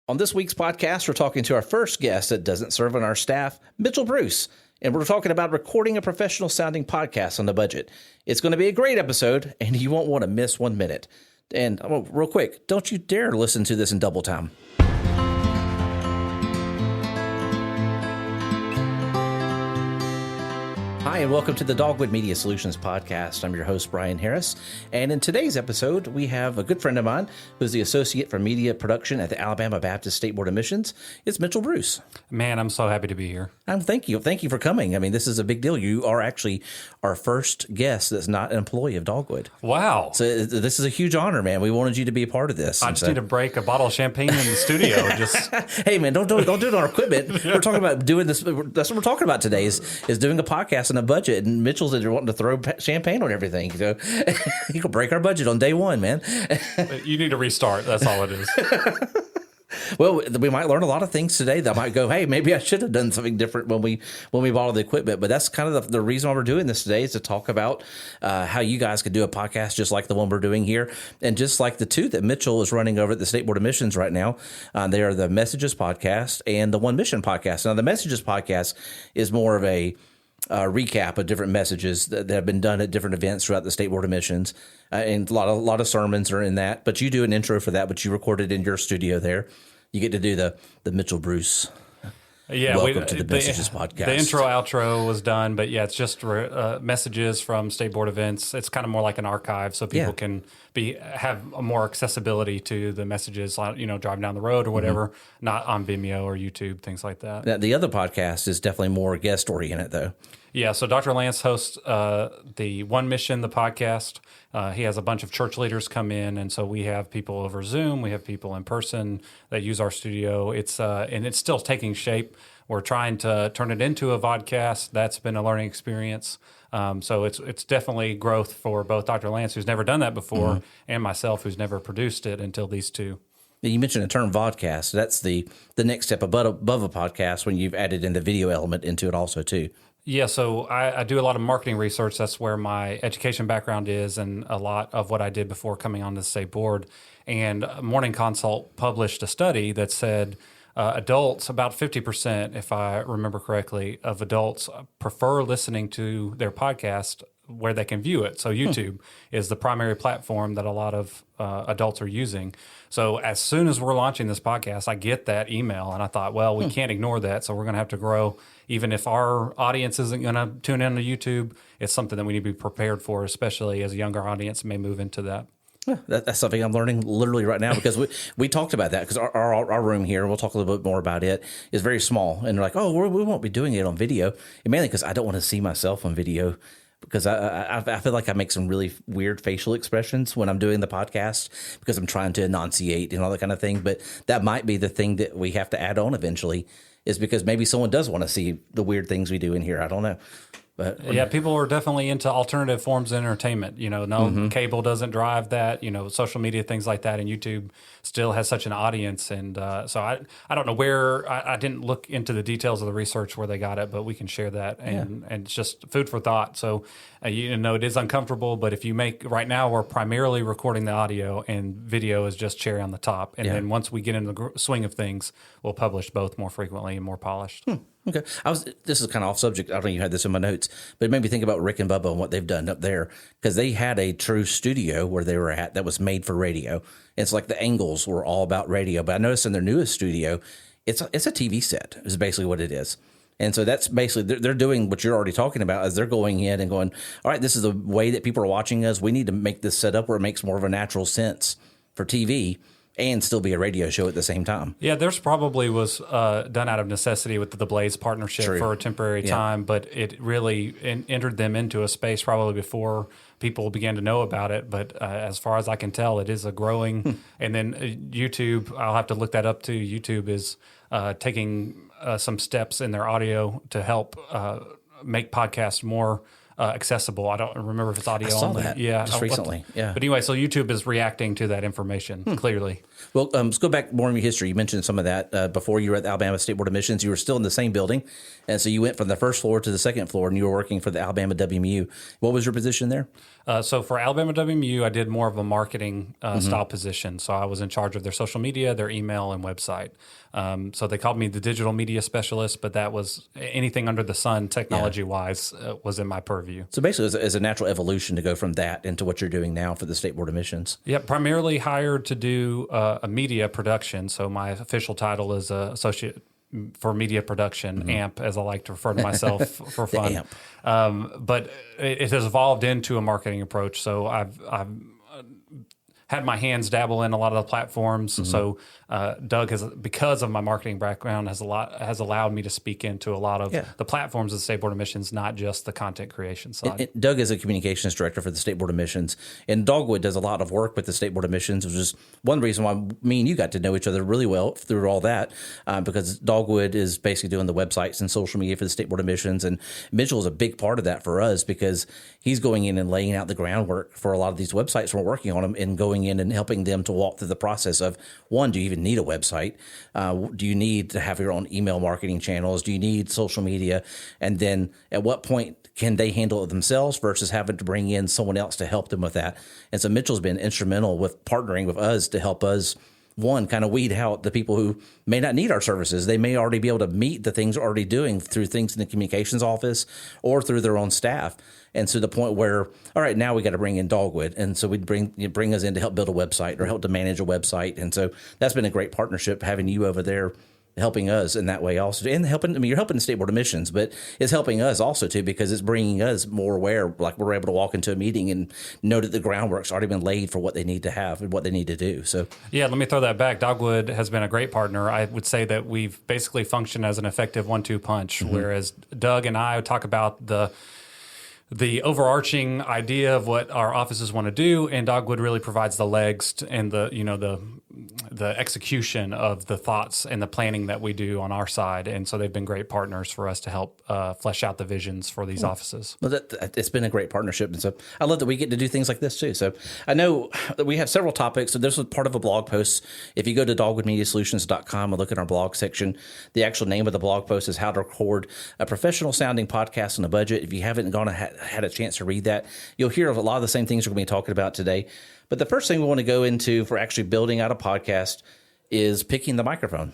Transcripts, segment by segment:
On this week's podcast, we're talking to our first guest that doesn't serve on our staff, Mitchell Bruce, and we're talking about recording a professional sounding podcast on the budget. It's going to be a great episode, and you won't want to miss 1 minute. And real quick, don't you dare listen to this in double time. Hi, and welcome to the Dogwood Media Solutions Podcast. I'm your host, Brian Harris. And in today's episode, we have a good friend of mine who's the Associate for Media Production at the Alabama Baptist State Board of Missions. It's Mitchell Bruce. Man, I'm so happy to be here. Thank you. Thank you for coming. I mean, this is a big deal. You are actually our first guest that's not an employee of Dogwood. Wow. So this is a huge honor, man. We wanted you to be a part of this. I just need to break a bottle of champagne in the studio. Hey, man, don't do it on our equipment. We're talking about doing this. That's what we're talking about today is doing a podcast on a budget. And Mitchell's in there wanting to throw champagne on everything. So he could break our budget on day one, man. You need to restart. That's all it is. Well, we might learn a lot of things today that might go, hey, maybe I should have done something different when we bought all the equipment. But that's kind of the reason why we're doing this today is to talk about how you guys could do a podcast just like the one we're doing here. And just like the two that Mitchell is running over at the State Board of Missions right now. They are the Messages Podcast and the One Mission Podcast. Now, the Messages Podcast is more of a recap of different messages that have been done at different events throughout the State Board of Missions. And a lot of sermons are in that. But you do an intro for that, but you record it in your studio there. You get to do the Mitchell Bruce. Yeah, welcome to the Messages Podcast. The intro, outro was done, but yeah, it's just messages from State Board events. It's kind of more like an archive, so people can have a more accessibility to the messages, driving down the road or whatever, not on Vimeo or YouTube, things like that. Now, the other podcast is definitely more guest oriented, though. Yeah, so Dr. Lance hosts the One Mission, the podcast. He has a bunch of church leaders come in, and so we have people over Zoom, we have people in person that use our studio. And it's still taking shape. We're trying to turn it into a vodcast. That's been a learning experience. So it's definitely growth for both Dr. Lance, who's never done that before, and myself, who's never produced it until these two. You mentioned the term vodcast. That's the next step above a podcast when you've added in the video element into it also, too. Yeah, so I do a lot of marketing research. That's where my education background is and a lot of what I did before coming on the state board. And Morning Consult published a study that said adults, about 50%, if I remember correctly, of adults prefer listening to their podcast where they can view it. So YouTube is the primary platform that a lot of adults are using. So as soon as we're launching this podcast, I get that email, and I thought, well, we can't ignore that, so we're going to have to grow. Even if our audience isn't going to tune in to YouTube, it's something that we need to be prepared for, especially as a younger audience may move into that. Yeah, that's something I'm learning literally right now because we talked about that because our room here, and we'll talk a little bit more about it, is very small. And they're like, oh, we won't be doing it on video. And mainly because I don't want to see myself on video because I feel like I make some really weird facial expressions when I'm doing the podcast because I'm trying to enunciate and all that kind of thing. But that might be the thing that we have to add on eventually is because maybe someone does want to see the weird things we do in here. I don't know. But yeah, people are definitely into alternative forms of entertainment. Cable doesn't drive that. Social media, things like that, and YouTube still has such an audience. And so I don't know where I didn't look into the details of the research where they got it, but we can share that, and it's just food for thought. So it is uncomfortable, but if you right now we're primarily recording the audio, and video is just cherry on the top. And then once we get into the swing of things, we'll publish both more frequently and more polished. Okay. This is kind of off subject. I don't even have this in my notes, but it made me think about Rick and Bubba and what they've done up there because they had a true studio where they were at that was made for radio. And it's like the angles were all about radio. But I noticed in their newest studio, it's a TV set is basically what it is. And so that's basically, they're doing what you're already talking about as they're going in and going, all right, this is the way that people are watching us. We need to make this set up where it makes more of a natural sense for TV. And still be a radio show at the same time. Yeah, theirs probably was done out of necessity with the Blaze partnership for a temporary time, but it really entered them into a space probably before people began to know about it. But as far as I can tell, it is a growing. And then YouTube, I'll have to look that up too. YouTube is taking some steps in their audio to help make podcasts more accessible. I don't remember if it's audio I saw only. That just recently. Yeah. But anyway, so YouTube is reacting to that information clearly. Well, let's go back more in your history. You mentioned some of that before you were at the Alabama State Board of Missions. You were still in the same building, and so you went from the first floor to the second floor, and you were working for the Alabama WMU. What was your position there? So for Alabama WMU, I did more of a marketing style position. So I was in charge of their social media, their email, and website. So they called me the digital media specialist, but that was anything under the sun technology-wise was in my purview. So basically, it's a natural evolution to go from that into what you're doing now for the State Board of Missions. Yeah, primarily hired to do a media production. So my official title is associate for media production, AMP, as I like to refer to myself for fun. But it has evolved into a marketing approach. So I've had my hands dabble in a lot of the platforms. So Doug has, because of my marketing background, has allowed me to speak into a lot of the platforms of the State Board of Missions, not just the content creation side. And Doug is a communications director for the State Board of Missions, and Dogwood does a lot of work with the State Board of Missions, which is one reason why me and you got to know each other really well through all that, because Dogwood is basically doing the websites and social media for the State Board of Missions, and Mitchell is a big part of that for us because he's going in and laying out the groundwork for a lot of these websites. We're working on them and going in and helping them to walk through the process of, one, do you even need a website? Do you need to have your own email marketing channels? Do you need social media? And then at what point can they handle it themselves versus having to bring in someone else to help them with that? And so Mitchell's been instrumental with partnering with us to help us, one, kind of weed out the people who may not need our services. They may already be able to meet the things we're already doing through things in the communications office or through their own staff. And so the point where, all right, now we got to bring in Dogwood. And so we'd bring us in to help build a website or help to manage a website. And so that's been a great partnership, having you over there helping us in that way also. And helping, I mean, you're helping the State Board of Missions, but it's helping us also too, because it's bringing us more aware, like we're able to walk into a meeting and know that the groundwork's already been laid for what they need to have and what they need to do. So yeah, let me throw that back. Dogwood has been a great partner. I would say that we've basically functioned as an effective 1-2 punch, whereas Doug and I talk about the overarching idea of what our offices want to do, and Dogwood really provides the legs and the execution of the thoughts and the planning that we do on our side. And so they've been great partners for us to help flesh out the visions for these offices. Well, it's been a great partnership. And so I love that we get to do things like this too. So I know that we have several topics. So this was part of a blog post. If you go to dogwoodmediasolutions.com and look at our blog section, the actual name of the blog post is How to Record a Professional Sounding Podcast on a Budget. If you haven't had a chance to read that, you'll hear a lot of the same things we're going to be talking about today. But the first thing we want to go into for actually building out a podcast is picking the microphone.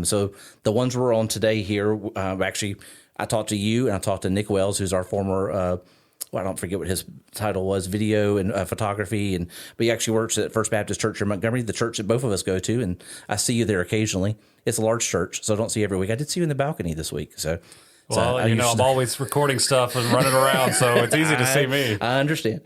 So the ones we're on today here, actually, I talked to you and I talked to Nick Wells, who's our former, I don't forget what his title was, video and photography. But he actually works at First Baptist Church in Montgomery, the church that both of us go to. And I see you there occasionally. It's a large church, so I don't see you every week. I did see you in the balcony this week. So well, I'm always recording stuff and running around, so it's easy to see me. I understand.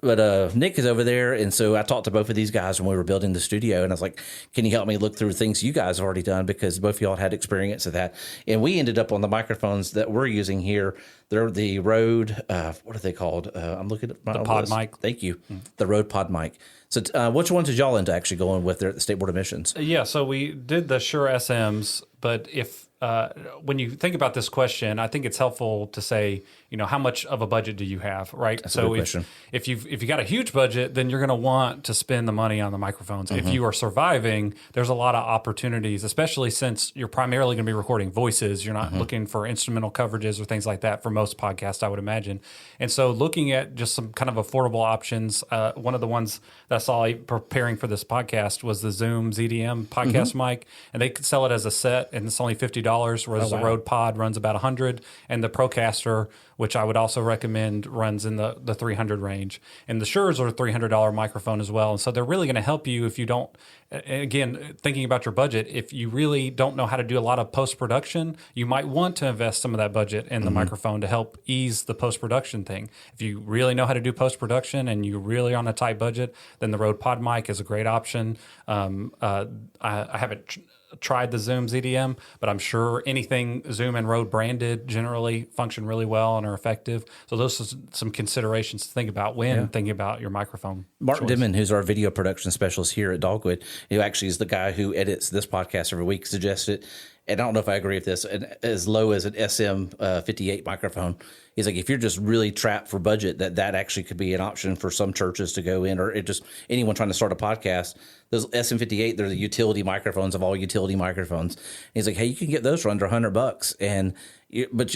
But Nick is over there, and so I talked to both of these guys when we were building the studio, and I was like, can you help me look through things you guys have already done, because both of y'all had experience of that. And we ended up on the microphones that we're using here. They're the Rode, what are they called? I'm looking at my the pod list. mic. Thank you. The Rode pod mic. So which ones did y'all end up actually going with there at the State Board of Missions? Yeah, so we did the Shure SMs, but when you think about this question, I think it's helpful to say, how much of a budget do you have, right? That's a good question. If you've got a huge budget, then you're going to want to spend the money on the microphones. If you are surviving, there's a lot of opportunities, especially since you're primarily going to be recording voices. You're not looking for instrumental coverages or things like that for most podcasts, I would imagine. And so looking at just some kind of affordable options, one of the ones that I saw preparing for this podcast was the Zoom ZDM podcast mic, and they could sell it as a set, and it's only $50, whereas the Rode Pod runs about $100, and the Procaster, which I would also recommend, runs in the $300 range. And the Shures are a $300 microphone as well. And so they're really going to help you if you don't, again, thinking about your budget, if you really don't know how to do a lot of post-production, you might want to invest some of that budget in the microphone to help ease the post-production thing. If you really know how to do post-production and you're really on a tight budget, then the Rode Pod mic is a great option. I haven't tried the Zoom ZDM, but I'm sure anything Zoom and Rode branded generally function really well and are effective. So those are some considerations to think about when thinking about your microphone. Mark Dimon, who's our video production specialist here at Dogwood, who actually is the guy who edits this podcast every week, suggested and I don't know if I agree with this, as low as an SM58 microphone. He's like, if you're just really trapped for budget, that actually could be an option for some churches to go in, or it just anyone trying to start a podcast. Those SM58, they're the utility microphones of all utility microphones. And he's like, hey, you can get those for under $100,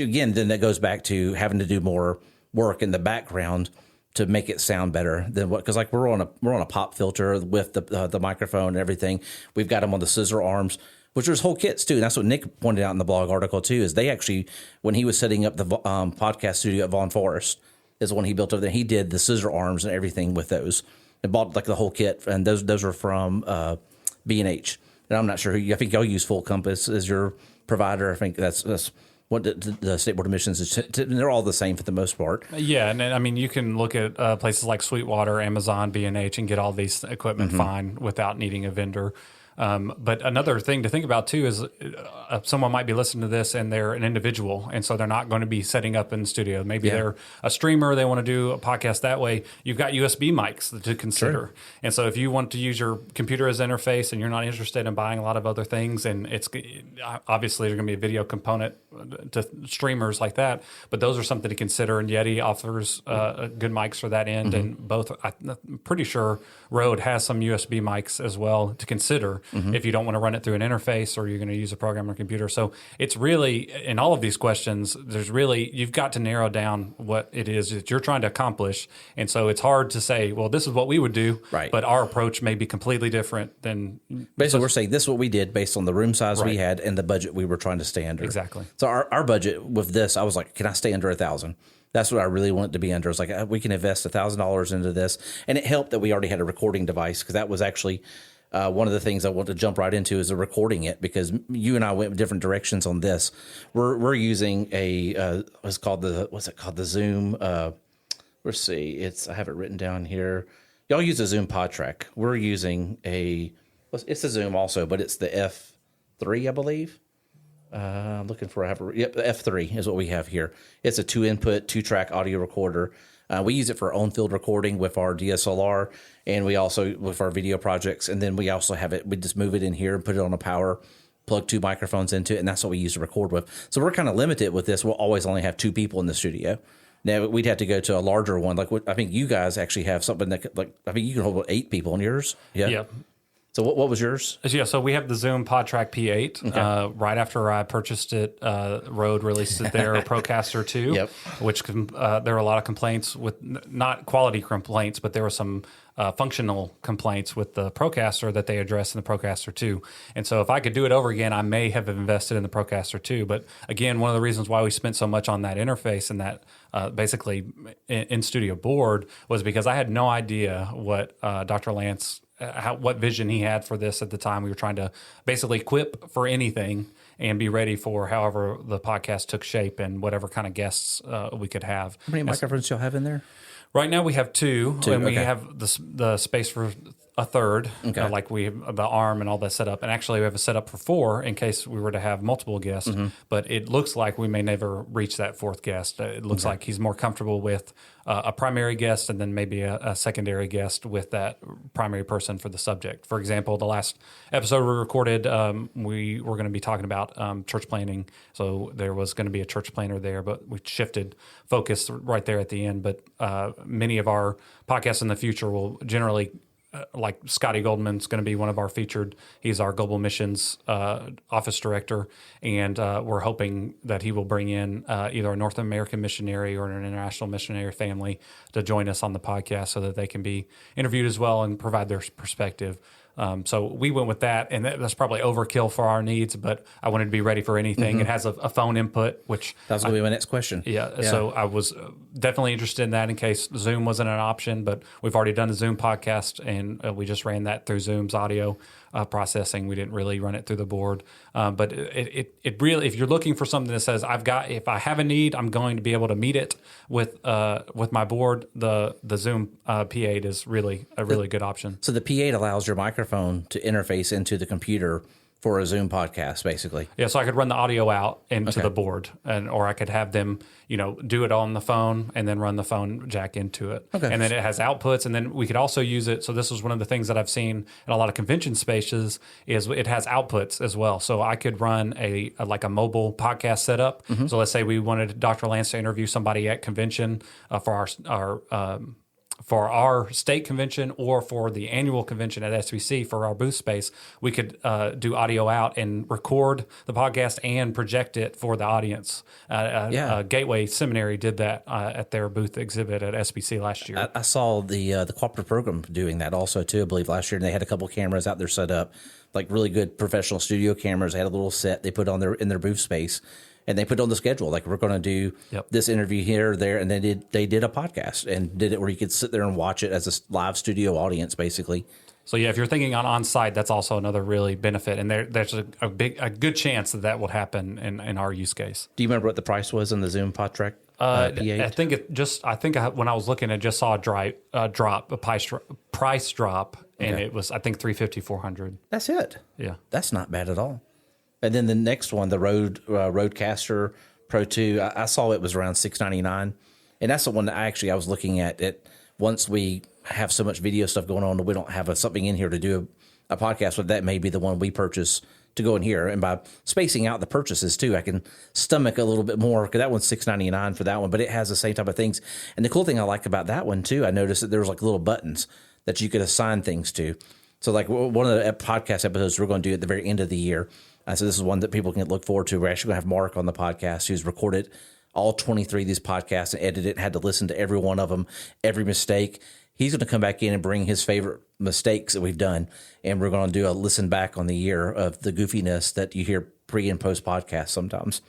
again, then that goes back to having to do more work in the background to make it sound better than what, because like we're on a pop filter with the microphone and everything. We've got them on the scissor arms, which there's whole kits too. And that's what Nick pointed out in the blog article too, is they actually, when he was setting up the podcast studio at Vaughn Forest, is when he built over there, he did the scissor arms and everything with those and bought like the whole kit. And those are from B&H. And I'm not sure I think y'all use Full Compass as your provider. I think that's what the State Board of Missions is. They're all the same for the most part. Yeah, and I mean, you can look at places like Sweetwater, Amazon, B&H, and get all these equipment fine without needing a vendor. But another thing to think about too is someone might be listening to this and they're an individual, and so they're not going to be setting up in the studio. Maybe they're a streamer, they want to do a podcast that way. You've got USB mics to consider. Sure. And so if you want to use your computer as interface and you're not interested in buying a lot of other things, and it's obviously there's going to be a video component to streamers like that, but those are something to consider. And Yeti offers good mics for that end, and both, I'm pretty sure Rode has some USB mics as well to consider. If you don't want to run it through an interface or you're going to use a program or computer. So it's really, in all of these questions, you've got to narrow down what it is that you're trying to accomplish. And so it's hard to say, well, this is what we would do, right, but our approach may be completely different than... Basically, we're saying this is what we did based on the room size we had and the budget we were trying to stay under. Exactly. So our budget with this, I was like, can I stay under $1,000? That's what I really wanted to be under. It's like, we can invest $1,000 into this. And it helped that we already had a recording device, because that was actually... one of the things I want to jump right into is the recording it, because you and I went different directions on this. We're using what's it called? The Zoom. Let's see. I have it written down here. Y'all use the Zoom PodTrack. We're using it's a Zoom also, but it's the F3, I believe. I'm looking for, the F3 is what we have here. It's a 2-input, 2-track audio recorder. We use it for on-field recording with our DSLR, and we also with our video projects. And then we also have it. We just move it in here and put it on a power, plug 2 microphones into it, and that's what we use to record with. So we're kind of limited with this. We'll always only have 2 people in the studio. Now we'd have to go to a larger one. Like I think you guys actually have something that I think you can hold 8 people in yours. Yeah. Yep. So what was yours? Yeah, so we have the Zoom PodTrack P8. Okay. Right after I purchased it, Rode released their Procaster 2, which there were a lot of complaints with, not quality complaints, but there were some functional complaints with the Procaster that they addressed in the Procaster 2. And so if I could do it over again, I may have invested in the Procaster 2. But again, one of the reasons why we spent so much on that interface and that basically in-studio board was because I had no idea what Dr. Lance... what vision he had for this at the time. We were trying to basically equip for anything and be ready for however the podcast took shape and whatever kind of guests we could have. How many microphones do y'all have in there? Right now we have 2 and we have the space for a third, like we have the arm and all that set up. And actually we have a setup for 4 in case we were to have multiple guests, but it looks like we may never reach that 4th guest. It looks like he's more comfortable with a primary guest and then maybe a secondary guest with that primary person for the subject. For example, the last episode we recorded, we were going to be talking about church planning. So there was going to be a church planner there, but we shifted focus right there at the end. But many of our podcasts in the future will generally... like Scotty Goldman's going to be one of our featured. He's our global missions office director, and we're hoping that he will bring in either a North American missionary or an international missionary family to join us on the podcast so that they can be interviewed as well and provide their perspective. So we went with that, and that's probably overkill for our needs, but I wanted to be ready for anything. It has a phone input, which... That was going to be my next question. Yeah, so I was definitely interested in that in case Zoom wasn't an option, but we've already done the Zoom podcast, and we just ran that through Zoom's audio processing. We didn't really run it through the board. But it really, if you're looking for something that says, if I have a need, I'm going to be able to meet it with my board, the Zoom P8 is really a really good option. So the P8 allows your microphone to interface into the computer for a Zoom podcast, basically. Yeah, so I could run the audio out into the board, or I could have them, do it on the phone and then run the phone jack into it. Okay. And then it has outputs, and then we could also use it. So this is one of the things that I've seen in a lot of convention spaces is it has outputs as well. So I could run a mobile podcast setup. So let's say we wanted Dr. Lance to interview somebody at convention for our state convention or for the annual convention at SVC for our booth space, we could do audio out and record the podcast and project it for the audience. Gateway Seminary did that at their booth exhibit at SBC last year. I saw the cooperative program doing that also too, I believe last year, and they had a couple cameras out there set up, like really good professional studio cameras. They had a little set they put on in their booth space. And they put on the schedule, like we're going to do this interview here or there. And they did a podcast and did it where you could sit there and watch it as a live studio audience, basically. So yeah, if you're thinking on site, that's also another really benefit. And there's a good chance that will happen in our use case. Do you remember what the price was in the Zoom PodTrack P8? When I was looking, I just saw a price drop, and it was, I think, $350, $400. That's it. Yeah. That's not bad at all. And then the next one, the Rodecaster Pro 2, I saw it was around $699, and that's the one that I was looking at. It once we have so much video stuff going on that we don't have something in here to do a podcast with, that may be the one we purchase to go in here. And by spacing out the purchases too, I can stomach a little bit more, because that one's $699 for that one, but it has the same type of things. And the cool thing I like about that one too, I noticed that there was like little buttons that you could assign things to. So like one of the podcast episodes we're going to do at the very end of the year. So this is one that people can look forward to. We're actually going to have Mark on the podcast, who's recorded all 23 of these podcasts and edited it, had to listen to every one of them, every mistake. He's going to come back in and bring his favorite mistakes that we've done. And we're going to do a listen back on the year of the goofiness that you hear pre and post podcast sometimes.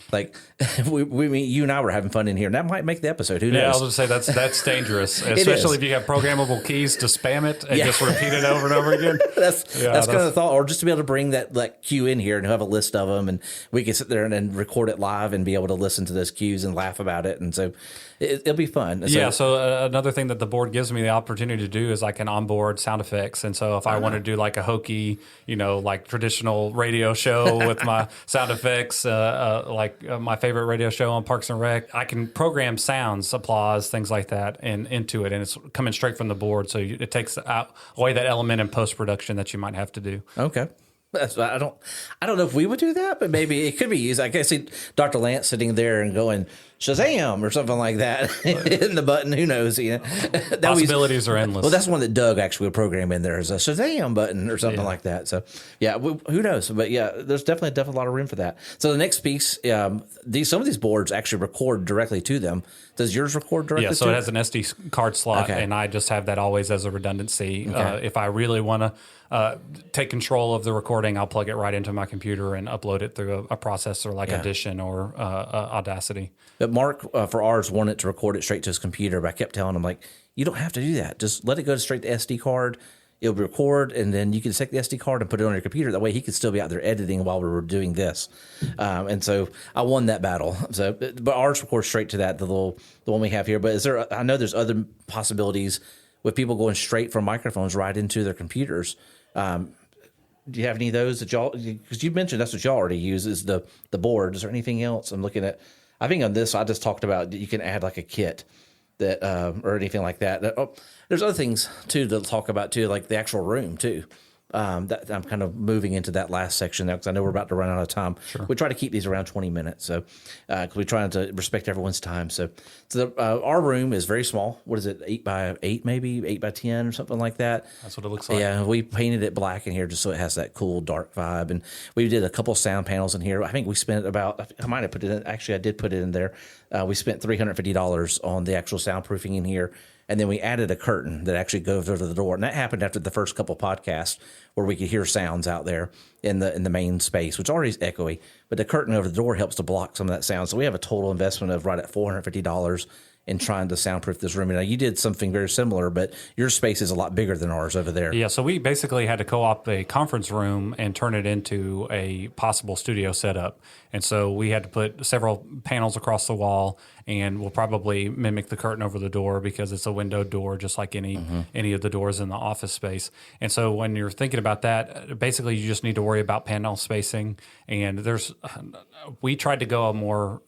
Like you and I were having fun in here, and that might make the episode. Who knows? Yeah, I was going to say that's dangerous, especially if you have programmable keys to spam it and just repeat it over and over again. That's kind of the thought, or just to be able to bring that cue in here and have a list of them, and we can sit there and record it live and be able to listen to those cues and laugh about it, and so it'll be fun. So another thing that the board gives me the opportunity to do is I can onboard sound effects, and so if I want to do like a hokey, like traditional radio show with my sound effects, my favorite radio show on Parks and Rec, I can program sounds, applause, things like that, and into it, and it's coming straight from the board. So it takes away that element in post production that you might have to do. Okay. I don't know if we would do that, but maybe it could be used. I can see Dr. Lance sitting there and going Shazam or something like that, hitting the button. Who knows? Possibilities are endless. Well, that's one that Doug actually would program in there as a Shazam button or something like that. So who knows? But there's definitely a lot of room for that. So the next piece, some of these boards actually record directly to them. Does yours record directly? Yeah, so it has an SD card slot, and I just have that always as a redundancy. Okay. If I really want to take control of the recording, I'll plug it right into my computer and upload it through a processor like Audition or Audacity. But Mark, for ours, wanted to record it straight to his computer, but I kept telling him, like, you don't have to do that. Just let it go straight to SD card. It'll record, and then you can take the SD card and put it on your computer. That way he could still be out there editing while we were doing this. And so I won that battle. So, but ours records straight to that, the one we have here. But I know there's other possibilities with people going straight from microphones right into their computers. Do you have any of those that y'all, because you mentioned that's what y'all already use is the board. Is there anything else? I'm looking at, I think on this, I just talked about you can add like a kit that, or anything like that. There's other things too to talk about too, like the actual room too. That I'm kind of moving into that last section now because I know we're about to run out of time. Sure. We try to keep these around 20 minutes, so because we're trying to respect everyone's time. So our room is very small. What is it, 8 by 8, maybe 8 by 10 or something like that? That's what it looks like. Yeah, we painted it black in here just so it has that cool dark vibe, and we did a couple sound panels in here. I think we spent about, I might have put it in. Actually, I did put it in there. We spent $350 on the actual soundproofing in here. And then we added a curtain that actually goes over the door. And that happened after the first couple podcasts where we could hear sounds out there in the main space, which already is echoey. But the curtain over the door helps to block some of that sound. So we have a total investment of right at $450 in trying to soundproof this room. Now, you did something very similar, but your space is a lot bigger than ours over there. Yeah, so we basically had to co-opt a conference room and turn it into a possible studio setup. And so we had to put several panels across the wall, and we'll probably mimic the curtain over the door because it's a window door, just like any of the doors in the office space. And so when you're thinking about that, basically you just need to worry about panel spacing. And we tried to go a more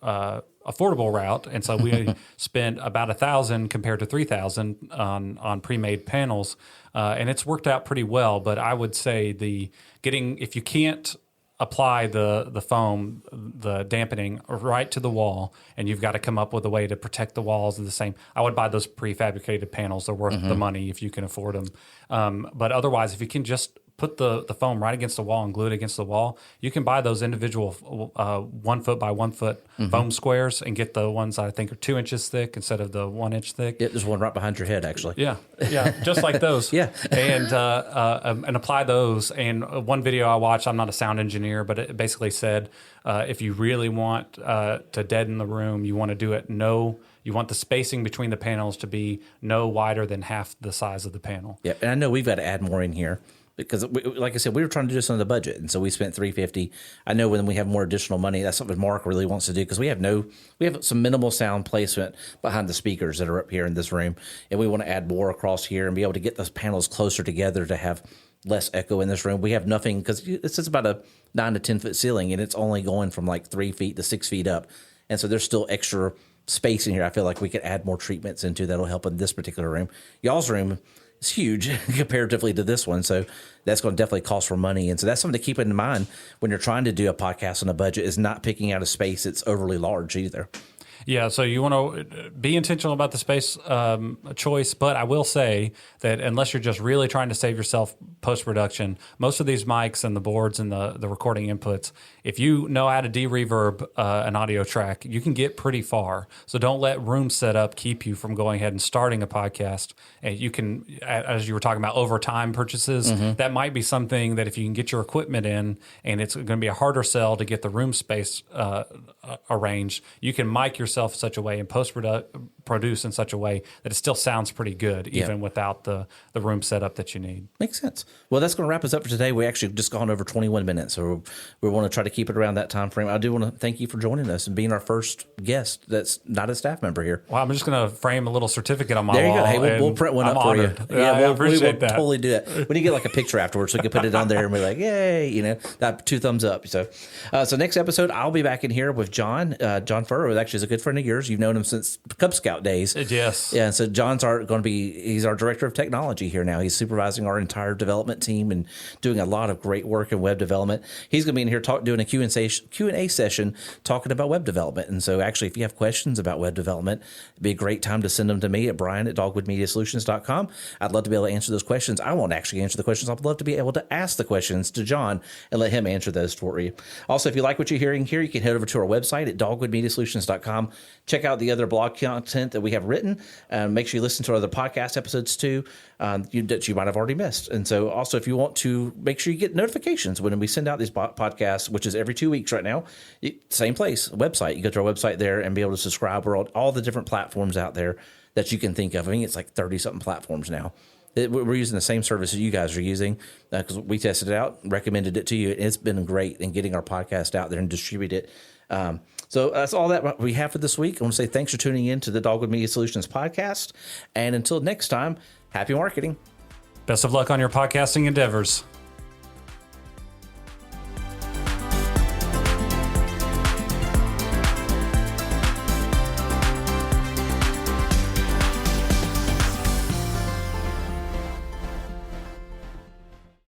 affordable route, and so we spent about $1,000 compared to $3,000 on pre-made panels, and it's worked out pretty well. But I would say if you can't apply the foam, the dampening right to the wall, and you've got to come up with a way to protect the walls the same, I would buy those prefabricated panels. They're worth the money if you can afford them. But otherwise, if you can just put the foam right against the wall and glue it against the wall, you can buy those individual 1 foot by 1 foot foam squares and get the ones I think are 2 inches thick instead of the 1 inch thick. Yeah, there's one right behind your head, actually. Yeah, just like those. Yeah. And apply those. And one video I watched, I'm not a sound engineer, but it basically said if you really want to deaden the room, you want to do it you want the spacing between the panels to be no wider than half the size of the panel. Yeah, and I know we've got to add more in here. Because, like I said, we were trying to do this on the budget, and so we spent $350. I know when we have more additional money, that's something Mark really wants to do because we have some minimal sound placement behind the speakers that are up here in this room, and we want to add more across here and be able to get those panels closer together to have less echo in this room. We have nothing because it's just about a 9 to 10 foot ceiling, and it's only going from like 3 feet to 6 feet up, and so there's still extra space in here. I feel like we could add more treatments into that'll help in this particular room. Y'all's room. It's huge comparatively to this one, so that's going to definitely cost more money. And so that's something to keep in mind when you're trying to do a podcast on a budget, is not picking out a space that's overly large either. Yeah, so you want to be intentional about the space choice, but I will say that unless you're just really trying to save yourself post-production, most of these mics and the boards and the recording inputs, if you know how to de-reverb an audio track, you can get pretty far. So don't let room setup keep you from going ahead and starting a podcast. And you can, as you were talking about overtime purchases, that might be something that if you can get your equipment in and it's going to be a harder sell to get the room space arranged, you can mic yourself in such a way and post-produce in such a way that it still sounds pretty good, even without the room setup that you need. Makes sense. Well, that's going to wrap us up for today. We actually just gone over 21 minutes, so we want to try to keep it around that time frame. I do want to thank you for joining us and being our first guest that's not a staff member here. Well, I'm just going to frame a little certificate on my wall. There you go. Hey, we'll print one up honored. for you. Yeah, I appreciate that. Totally do that. We need to get like a picture afterwards so we can put it on there and be like, yay, that 2 thumbs up. So next episode, I'll be back in here with John. John Furrow actually is a good friend of yours. You've known him since Cub Scout days. Yes. Yeah. So John's he's our director of technology here now. He's supervising our entire development team and doing a lot of great work in web development. He's going to be in here doing a Q&A session talking about web development. And so actually, if you have questions about web development, it'd be a great time to send them to me at brian@dogwoodmediasolutions.com. I'd love to be able to answer those questions. I won't actually answer the questions. I'd love to be able to ask the questions to John and let him answer those for you. Also, if you like what you're hearing here, you can head over to our website at dogwoodmediasolutions.com. Check out the other blog content that we have written. Make sure you listen to our other podcast episodes too that you might have already missed. And so also, if you want to make sure you get notifications when we send out these podcasts, which is every 2 weeks right now, same place, website. You go to our website there and be able to subscribe. We're on all the different platforms out there that you can think of. I think it's like 30-something platforms now. We're using the same service that you guys are using because we tested it out, recommended it to you. It's been great in getting our podcast out there and distribute it. So that's all that we have for this week. I want to say thanks for tuning in to the Dogwood Media Solutions podcast. And until next time, happy marketing. Best of luck on your podcasting endeavors.